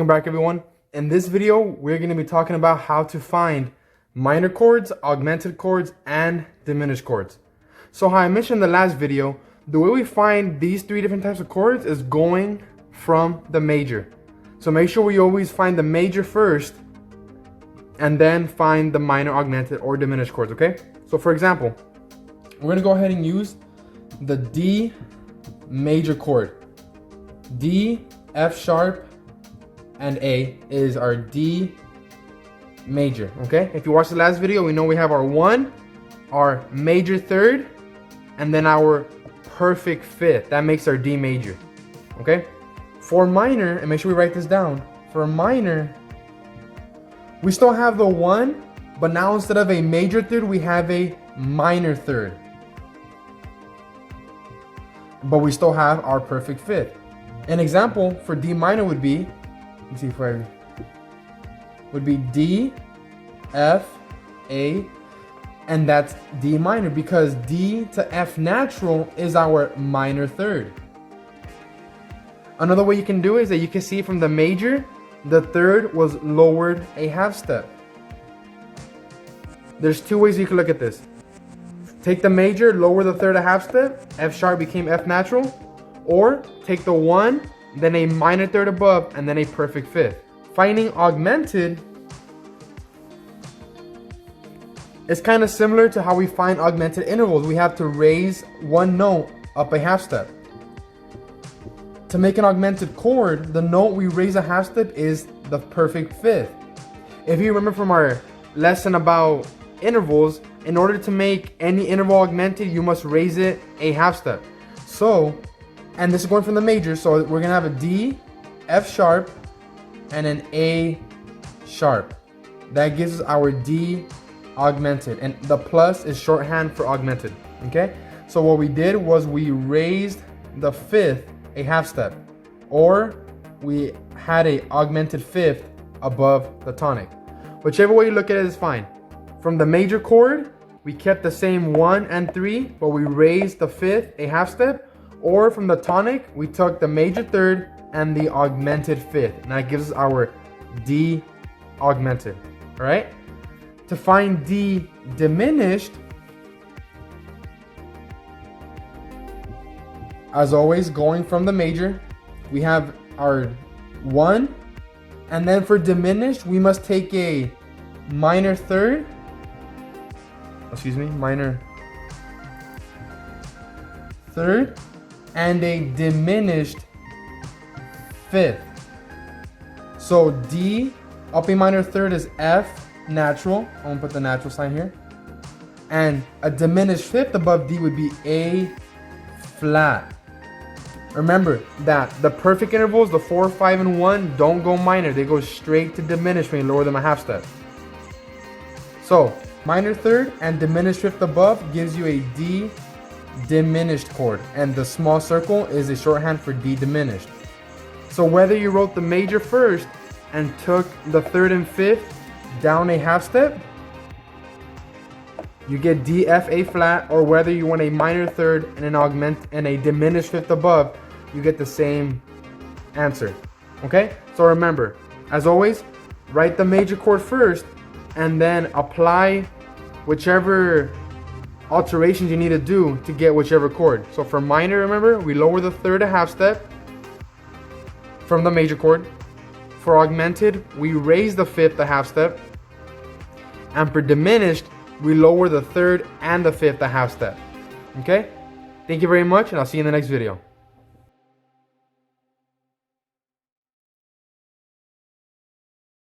Welcome back, everyone. In this video, we're going to be talking about how to find minor chords, augmented chords, and diminished chords. So how I mentioned in the last video, the way we find these three different types of chords is going from the major. So make sure we always find the major first and then find the minor, augmented, or diminished chords, okay? So for example, we're going to go ahead and use the D major chord. D, F sharp, and A is our D major, okay? If you watched the last video, we know we have our 1, our major third, and then our perfect fifth. That makes our D major, okay? For minor, and make sure we write this down, for minor, we still have the 1, but now instead of a major third, we have a minor third. But we still have our perfect fifth. An example for D minor would be, let's see if I would be D, F, A, and that's D minor because D to F natural is our minor third. Another way you can do it is that you can see from the major, the third was lowered a half step. There's two ways you can look at this. Take the major, lower the third a half step, F sharp became F natural, or take the 1, then a minor third above, and then a perfect fifth. Finding augmented is kind of similar to how we find augmented intervals. We have to raise one note up a half step. To make an augmented chord, the note we raise a half step is the perfect fifth. If you remember from our lesson about intervals, in order to make any interval augmented, you must raise it a half step. So, and this is going from the major, so we're gonna have a D, F sharp, and an A sharp. That gives us our D augmented, and the plus is shorthand for augmented, okay? So what we did was we raised the fifth a half step, or we had a augmented fifth above the tonic. Whichever way you look at it is fine. From the major chord, we kept the same 1 and 3, but we raised the fifth a half step. Or from the tonic, we took the major third and the augmented fifth. And that gives us our D augmented, all right? To find D diminished, as always, going from the major, we have our 1. And then for diminished, we must take a minor third, minor third, and a diminished fifth. So D up a minor third is F natural. I'm gonna put the natural sign here. And a diminished fifth above D would be A flat. Remember that the perfect intervals, the 4, 5, and 1, don't go minor. They go straight to diminished when you lower them a half step. So minor third and diminished fifth above gives you a D diminished chord, and the small circle is a shorthand for D diminished. So whether you wrote the major first and took the third and fifth down a half step, you get D, F, A flat, or whether you want a minor third and an augment and a diminished fifth above, you get the same answer. Okay? So remember, as always, write the major chord first and then apply whichever alterations you need to do to get whichever chord. So for minor, remember, we lower the third a half step from the major chord. For augmented, we raise the fifth a half step. And for diminished, we lower the third and the fifth a half step. Okay? Thank you very much, and I'll see you in the next video.